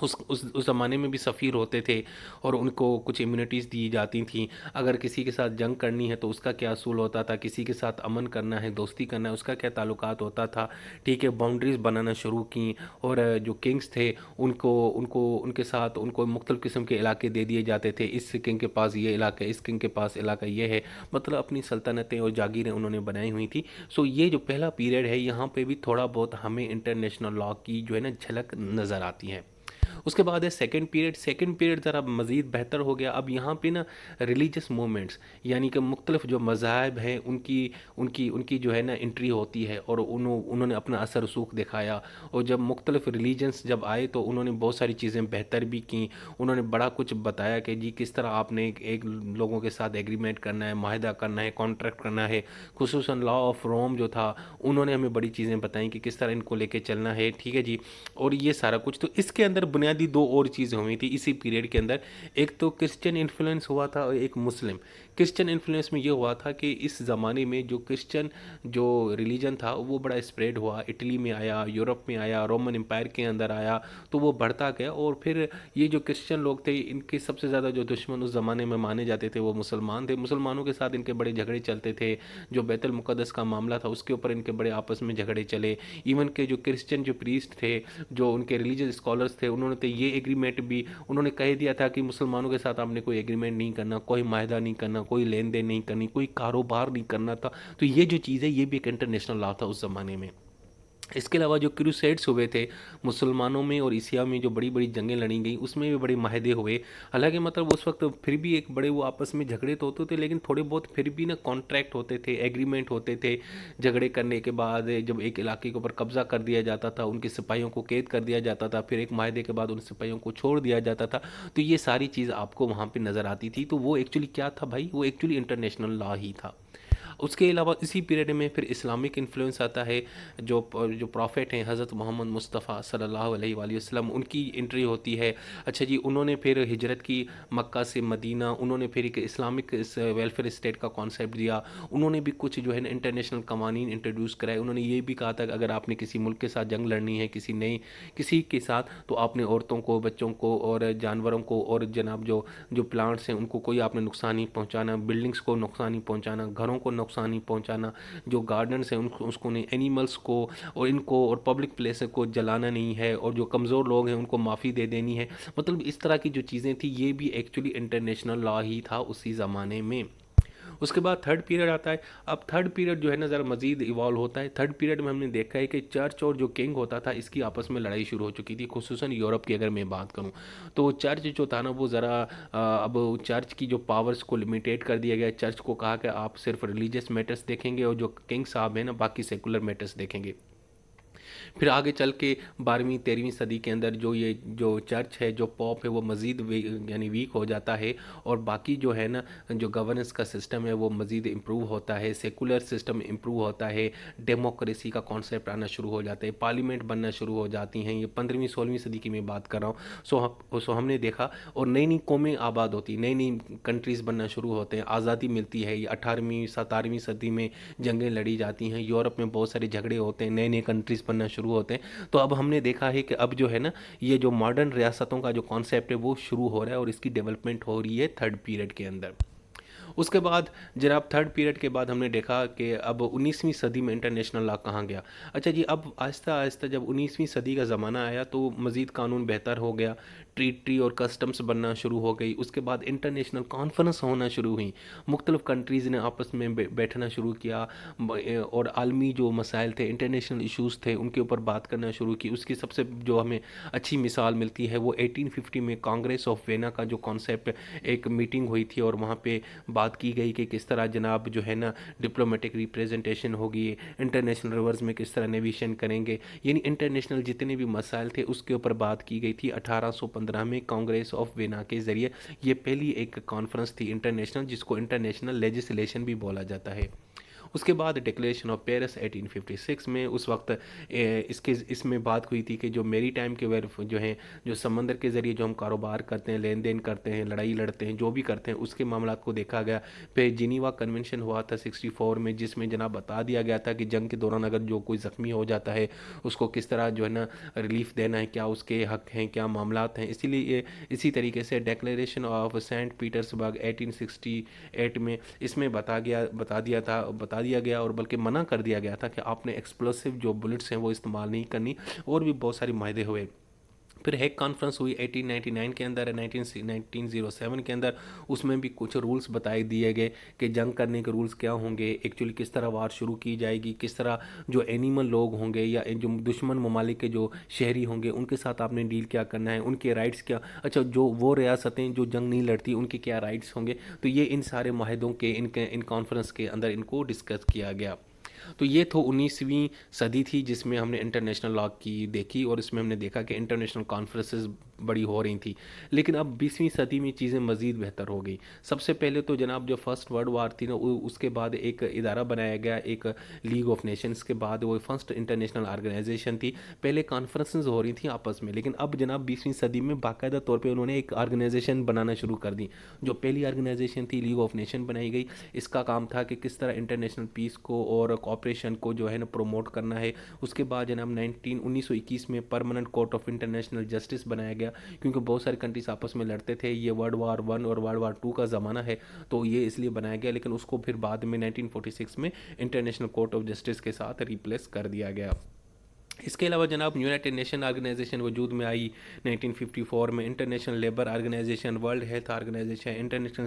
اس زمانے میں بھی سفیر ہوتے تھے اور ان کو کچھ امیونٹیز دی جاتی تھیں. اگر کسی کے ساتھ جنگ کرنی ہے تو اس کا کیا اصول ہوتا تھا، کسی کے ساتھ امن کرنا ہے، دوستی کرنا ہے، اس کا کیا تعلقات ہوتا تھا. ٹھیک ہے، باؤنڈریز بنانا شروع کیں. اور جو کنگز تھے ان کے ساتھ ان کو مختلف قسم کے علاقے دے دیے جاتے تھے. اس کنگ کے پاس یہ علاقہ ہے، اس کنگ کے پاس علاقہ یہ ہے. مطلب اپنی سلطنتیں اور جاگیریں انہوں نے بنائی ہوئی تھی. سو یہ جو پہلا پیریڈ ہے، یہاں پہ بھی تھوڑا بہت ہمیں انٹرنیشنل لاء کی جو ہے نا جھلک نظر آتی ہے. اس کے بعد ہے سیکنڈ پیریڈ ذرا مزید بہتر ہو گیا. اب یہاں پہ نا ریلیجس موومنٹس، یعنی کہ مختلف جو مذاہب ہیں ان کی جو ہے نا انٹری ہوتی ہے، اور انہوں نے اپنا اثر رسوخ دکھایا. اور جب مختلف ریلیجنس جب آئے تو انہوں نے بہت ساری چیزیں بہتر بھی کیں. انہوں نے بڑا کچھ بتایا کہ جی کس طرح آپ نے ایک لوگوں کے ساتھ ایگریمنٹ کرنا ہے، معاہدہ کرنا ہے، کانٹریکٹ کرنا ہے. خصوصاً لا آف روم جو تھا، انہوں نے ہمیں بڑی چیزیں بتائیں کہ کس طرح ان کو لے کے چلنا ہے. ٹھیک ہے جی. اور یہ سارا کچھ تو اس کے اندر بنیادی دو اور چیزیں ہوئی تھی اسی پیریڈ کے اندر. ایک تو کرسچن انفلوئنس ہوا تھا اور ایک مسلم. کرسچن انفلوئنس میں یہ ہوا تھا کہ اس زمانے میں جو کرسچن جو ریلیجن تھا وہ بڑا اسپریڈ ہوا. اٹلی میں آیا، یورپ میں آیا، رومن امپائر کے اندر آیا، تو وہ بڑھتا گیا. اور پھر یہ جو کرسچن لوگ تھے، ان کے سب سے زیادہ جو دشمن اس زمانے میں مانے جاتے تھے وہ مسلمان تھے. مسلمانوں کے ساتھ ان کے بڑے جھگڑے چلتے تھے. جو بیت المقدس کا معاملہ تھا اس کے اوپر ان کے بڑے آپس میں جھگڑے چلے. ایون کہ جو کرسچن جو پریسٹ تھے، جو ان کے ریلیجس اسکالرس تھے، انہوں نے تو یہ ایگریمنٹ بھی انہوں نے کہہ دیا تھا کہ مسلمانوں کے ساتھ آپ نے کوئی ایگریمنٹ نہیں کرنا، کوئی معاہدہ نہیں کرنا، کوئی لین دین نہیں کرنی، کوئی کاروبار نہیں کرنا تھا. تو یہ جو چیز ہے یہ بھی ایک انٹرنیشنل لا تھا اس زمانے میں. اس کے علاوہ جو کروسیڈس ہوئے تھے مسلمانوں میں اور عیسیٰ میں، جو بڑی بڑی جنگیں لڑی گئیں، اس میں بھی بڑے معاہدے ہوئے. حالانکہ مطلب اس وقت پھر بھی ایک بڑے وہ آپس میں جھگڑے تو ہوتے تھے، لیکن تھوڑے بہت پھر بھی نا کانٹریکٹ ہوتے تھے، ایگریمنٹ ہوتے تھے. جھگڑے کرنے کے بعد جب ایک علاقے کے اوپر قبضہ کر دیا جاتا تھا، ان کے سپاہیوں کو قید کر دیا جاتا تھا، پھر ایک معاہدے کے بعد ان سپاہیوں کو چھوڑ دیا جاتا تھا. تو یہ ساری چیز آپ کو وہاں پہ نظر آتی تھی. تو وہ ایکچولی کیا تھا بھائی؟ وہ ایکچولی انٹرنیشنل لا ہی تھا. اس کے علاوہ اسی پیریڈ میں پھر اسلامک انفلوئنس آتا ہے. جو پروفٹ ہیں حضرت محمد مصطفیٰ صلی اللہ علیہ وآلہ وسلم، ان کی انٹری ہوتی ہے. اچھا جی، انہوں نے پھر ہجرت کی مکہ سے مدینہ. انہوں نے پھر ایک اسلامک ویلفیئر اسٹیٹ کا کانسیپٹ دیا. انہوں نے بھی کچھ جو ہے نا انٹرنیشنل قوانین انٹروڈیوس کرائے. انہوں نے یہ بھی کہا تھا کہ اگر آپ نے کسی ملک کے ساتھ جنگ لڑنی ہے، کسی کے ساتھ، تو آپ نے عورتوں کو، بچوں کو اور جانوروں کو اور جناب جو پلانٹس ہیں ان کو کوئی آپ نے نقصان نہیں پہنچانا، بلڈنگس کو نقصان نہیں پہنچانا، گھروں کو نقصان نہیں پہنچانا، جو گارڈنس ہیں اس کو نہیں، اینیملس کو اور ان کو اور پبلک پلیس کو جلانا نہیں ہے، اور جو کمزور لوگ ہیں ان کو معافی دے دینی ہے. مطلب اس طرح کی جو چیزیں تھیں یہ بھی ایکچولی انٹرنیشنل لا ہی تھا اسی زمانے میں. اس کے بعد تھرڈ پیریڈ آتا ہے. اب تھرڈ پیریڈ جو ہے نا ذرا مزید ایوالو ہوتا ہے. تھرڈ پیریڈ میں ہم نے دیکھا ہے کہ چرچ اور جو کنگ ہوتا تھا اس کی آپس میں لڑائی شروع ہو چکی تھی. خصوصاً یورپ کی اگر میں بات کروں تو چرچ جو تھا نا وہ ذرا اب چرچ کی جو پاورز کو لمیٹیڈ کر دیا گیا. چرچ کو کہا کہ آپ صرف ریلیجس میٹرز دیکھیں گے اور جو کنگ صاحب ہیں نا باقی سیکولر میٹرز دیکھیں گے. پھر آگے چل کے 12ویں 13ویں صدی کے اندر جو چرچ ہے، جو پوپ ہے، وہ مزید یعنی ویک ہو جاتا ہے. اور باقی جو ہے نا جو گورننس کا سسٹم ہے وہ مزید امپروو ہوتا ہے، سیکولر سسٹم امپروو ہوتا ہے، ڈیموکریسی کا کانسیپٹ آنا شروع ہو جاتا ہے، پارلیمنٹ بننا شروع ہو جاتی ہیں. یہ 15ویں 16ویں صدی کی میں بات کر رہا ہوں. سو ہم نے دیکھا اور نئی نئی قومیں آباد ہوتی، نئی نئی کنٹریز بننا شروع ہوتے ہیں، آزادی ملتی ہے. یہ 18ویں 17ویں صدی میں جنگیں لڑی جاتی ہیں، یورپ میں بہت سارے جھگڑے ہوتے ہیں، نئے نئے کنٹریز بننا شروع ہوتے ہیں. تو اب ہم نے دیکھا ہے کہ اب جو ہے نا یہ جو ماڈرن ریاستوں کا جو کانسیپٹ ہے وہ شروع ہو رہا ہے اور اس کی ڈیولپمنٹ ہو رہی ہے تھرڈ پیریڈ کے اندر. اس کے بعد جناب تھرڈ پیریڈ کے بعد ہم نے دیکھا کہ اب 19ویں صدی میں انٹرنیشنل لا کہاں گیا. اچھا جی، اب آہستہ آہستہ جب 19ویں صدی کا زمانہ آیا تو مزید قانون بہتر ہو گیا، ٹریٹی اور کسٹمز بننا شروع ہو گئی. اس کے بعد انٹرنیشنل کانفرنس ہونا شروع ہوئیں، مختلف کنٹریز نے آپس میں بیٹھنا شروع کیا اور عالمی جو مسائل تھے، انٹرنیشنل ایشوز تھے، ان کے اوپر بات کرنا شروع کی. اس کی سب سے جو ہمیں اچھی مثال ملتی ہے وہ 1850 میں کانگریس آف وینا کا جو کانسیپٹ، ایک میٹنگ ہوئی تھی اور وہاں پہ بات کی گئی کہ کس طرح جناب جو ہے نا ڈپلومیٹک ریپریزنٹیشن ہوگی، انٹرنیشنل ریورز میں کس طرح نیویشن کریں گے، یعنی انٹرنیشنل جتنے بھی مسائل تھے اس کے اوپر بات کی گئی تھی. 1815 میں کانگریس آف وینا کے ذریعے یہ پہلی ایک کانفرنس تھی انٹرنیشنل، جس کو انٹرنیشنل لیجسلیشن بھی بولا جاتا ہے. اس کے بعد ڈکلیریشن آف پیرس 1856 میں، اس وقت اس میں بات ہوئی تھی کہ جو میری ٹائم کے جو ہیں، جو سمندر کے ذریعے جو ہم کاروبار کرتے ہیں، لین دین کرتے ہیں، لڑائی لڑتے ہیں، جو بھی کرتے ہیں، اس کے معاملات کو دیکھا گیا۔ پھر جنیوا کنونشن ہوا تھا 64 میں، جس میں جناب بتا دیا گیا تھا کہ جنگ کے دوران اگر جو کوئی زخمی ہو جاتا ہے اس کو کس طرح جو ہے نا ریلیف دینا ہے، کیا اس کے حق ہیں، کیا معاملات ہیں۔ اسی لیے اسی طریقے سے ڈیکلیریشن آف سینٹ پیٹرس برگ 1868 میں اس میں بتا دیا گیا اور بلکہ منع کر دیا گیا تھا کہ آپ نے ایکسپلوسو جو بلٹس ہیں وہ استعمال نہیں کرنی، اور بھی بہت سارے معاہدے ہوئے۔ پھر ہیگ کانفرنس ہوئی 1899 کے اندر، 1907 کے اندر، اس میں بھی کچھ رولز بتائے دیے گئے کہ جنگ کرنے کے رولز کیا ہوں گے، ایکچولی کس طرح وار شروع کی جائے گی، کس طرح جو اینیمل لوگ ہوں گے یا جو دشمن ممالک کے جو شہری ہوں گے ان کے ساتھ آپ نے ڈیل کیا کرنا ہے، ان کے رائٹس کیا، اچھا جو وہ ریاستیں جو جنگ نہیں لڑتی ان کے کیا رائٹس ہوں گے۔ تو یہ ان سارے معاہدوں کے ان کانفرنس کے اندر ان کو ڈسکس کیا گیا۔ تو یہ تو 19ویں صدی تھی جس میں ہم نے انٹرنیشنل لاء کی دیکھی، اور اس میں ہم نے دیکھا کہ انٹرنیشنل کانفرنسز بڑی ہو رہی تھیں۔ لیکن اب 20ویں صدی میں چیزیں مزید بہتر ہو گئی۔ سب سے پہلے تو جناب جو فرسٹ ورلڈ وار تھی نا، اس کے بعد ایک ادارہ بنایا گیا، ایک لیگ آف نیشنز کے بعد وہ فرسٹ انٹرنیشنل آرگنائزیشن تھی۔ پہلے کانفرنسز ہو رہی تھیں آپس میں، لیکن اب جناب 20ویں صدی میں باقاعدہ طور پہ انہوں نے ایک آرگنائزیشن بنانا شروع کر دی۔ جو پہلی آرگنائزیشن تھی لیگ آف نیشن بنائی گئی، اس کا کام تھا کہ کس طرح انٹرنیشنل پیس کو اور کوآپریشن کو جو ہے نا پروموٹ کرنا ہے۔ اس کے بعد جناب 1921 میں permanent court of international justice بنایا گیا، کیونکہ بہت ساری کنٹریز آپس میں لڑتے تھے۔ یہ ورلڈ وار 1 اور ورلڈ وار 2 کا زمانہ ہے، تو یہ اس لیے بنایا گیا، لیکن اس کو پھر بعد میں 1946 میں انٹرنیشنل کورٹ آف جسٹس کے ساتھ ریپلیس کر دیا گیا۔ اس کے علاوہ جناب یونائٹڈ نیشن آرگنائزیشن وجود میں آئی 1954 میں، international labour organisation, world health organisation, international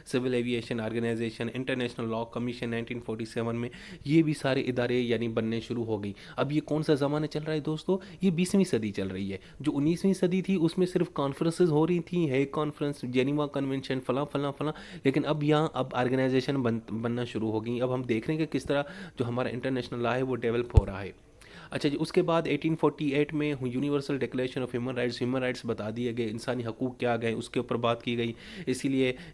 civil aviation organisation, international law commission 1947 میں، یہ بھی سارے ادارے یعنی بننے شروع ہو گئی۔ اب یہ کون سا زمانہ چل رہا ہے دوستو؟ یہ 20ویں صدی چل رہی ہے۔ جو 19ویں صدی تھی اس میں صرف کانفرنسز ہو رہی تھیں، ہیگ کانفرنس، جنیوا کنونشن، فلاں فلاں فلاں، لیکن اب یہاں آرگنائزیشن بننا شروع ہو گئی۔ اب ہم دیکھ رہے ہیں کہ کس طرح جو ہمارا انٹرنیشنل لاء ہے وہ ڈیولپ ہو رہا ہے۔ اچھا جی، اس کے بعد 1848 میں universal declaration of human rights بتا دیے گئے، انسانی حقوق کیا گئے اس کے اوپر بات کی گئی۔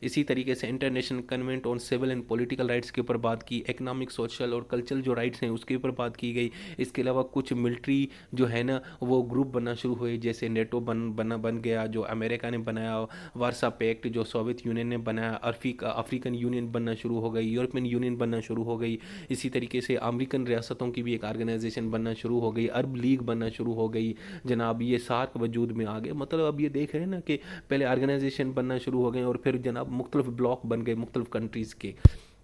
اسی طریقے سے international covenant on civil and political rights کے اوپر بات کی، اکنامک، سوشل اور کلچرل جو رائٹس ہیں اس کے اوپر بات کی گئی۔ اس کے علاوہ کچھ ملٹری جو ہے نا وہ گروپ بننا شروع ہوئے، جیسے نیٹو بن گیا جو امریکہ نے بنایا، وارسا پیکٹ جو سوویت یونین نے بنایا، افریقن یونین بننا شروع ہو گئی، یورپین یونین بننا شروع ہو گئی۔ اسی طریقے سے امریکن ریاستوں کی بھی ایک آرگنائزیشن بننا شروع ہو گئی، عرب لیگ بننا شروع ہو گئی جناب، یہ سارک وجود میں آ گئے۔ مطلب اب یہ دیکھ رہے ہیں نا کہ پہلے آرگنائزیشن بننا شروع ہو گئے اور پھر جناب مختلف بلاک بن گئے مختلف کنٹریز کے۔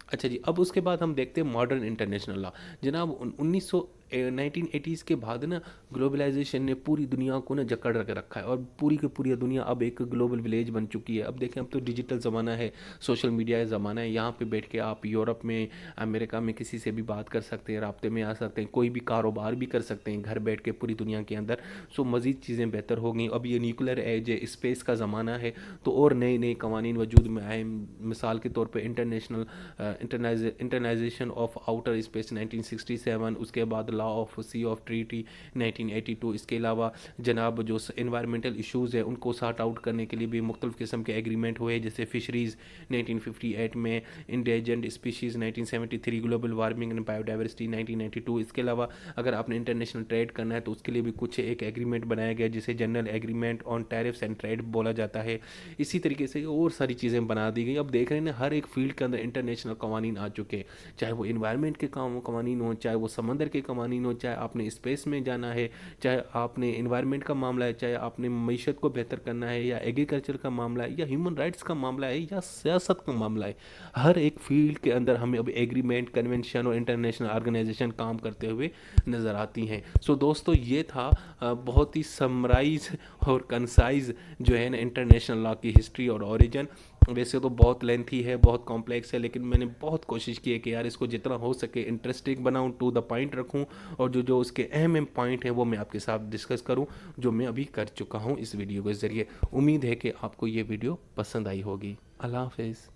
اچھا جی، اب اس کے بعد ہم دیکھتے ہیں ماڈرن انٹرنیشنل لاء۔ جناب 1980s کے بعد نا گلوبلائزیشن نے پوری دنیا کو نا جکڑ رکھا ہے، اور پوری کی پوری دنیا اب ایک گلوبل ولیج بن چکی ہے۔ اب دیکھیں، اب تو ڈیجیٹل زمانہ ہے، سوشل میڈیا کا زمانہ ہے، یہاں پہ بیٹھ کے آپ یورپ میں، امریکہ میں کسی سے بھی بات کر سکتے ہیں، رابطے میں آ سکتے ہیں، کوئی بھی کاروبار بھی کر سکتے ہیں گھر بیٹھ کے پوری دنیا کے اندر۔ مزید چیزیں بہتر ہو گئیں۔ اب یہ نیوکلیر ایج ہے، اسپیس کا زمانہ ہے، تو اور نئے نئے قوانین وجود میں آئے۔ مثال کے طور پہ انٹرنائزیشن آف آؤٹر اسپیس 1967، اس کے بعد law of sea of treaty 1982۔ اس کے علاوہ جناب جو انوائرمنٹل ایشوز ہیں ان کو سارٹ آؤٹ کرنے کے لیے بھی مختلف قسم کے ایگریمنٹ ہوئے، جیسے فشریز 1958 میں، indigent species 1973، global warming and biodiversity 1992۔ اس کے علاوہ اگر آپ نے انٹرنیشنل ٹریڈ کرنا ہے تو اس کے لیے بھی کچھ ایک ایگریمنٹ بنایا گیا، جسے general agreement on tariffs and trade بولا جاتا ہے۔ اسی طریقے سے اور ساری چیزیں بنا دی گئی۔ اب دیکھ رہے ہیں ہر ایک فیلڈ کے اندر انٹرنیشنل قوانین آ چکے، چاہے وہ انوائرمنٹ کے قوانین ہوں، چاہے وہ سمندر کے قوانین ہوں، چاہے آپ نے اسپیس میں جانا ہے، چاہے آپ نے انوائرمنٹ کا معاملہ ہے، چاہے آپ نے معیشت کو بہتر کرنا ہے، یا ایگریکلچر کا معاملہ ہے، یا ہیومن رائٹس کا معاملہ ہے، یا سیاست کا معاملہ ہے، ہر ایک فیلڈ کے اندر ہمیں اب ایگریمنٹ، کنونشن اور انٹرنیشنل آرگنائزیشن کام کرتے ہوئے نظر آتی ہیں۔ دوستو، یہ تھا بہت ہی سمرائز اور کنسائز جو ہے نا انٹرنیشنل لاء کی ہسٹری اور اوریجن۔ ویسے تو بہت لینتھی ہے، بہت کمپلیکس ہے، لیکن میں نے بہت کوشش کی ہے کہ یار اس کو جتنا ہو سکے انٹرسٹنگ بناؤں، ٹو دا پوائنٹ رکھوں، اور جو اس کے اہم پوائنٹ ہیں وہ میں آپ کے ساتھ ڈسکس کروں، جو میں ابھی کر چکا ہوں اس ویڈیو کے ذریعے۔ امید ہے کہ آپ کو یہ ویڈیو پسند آئی ہوگی۔ اللہ حافظ۔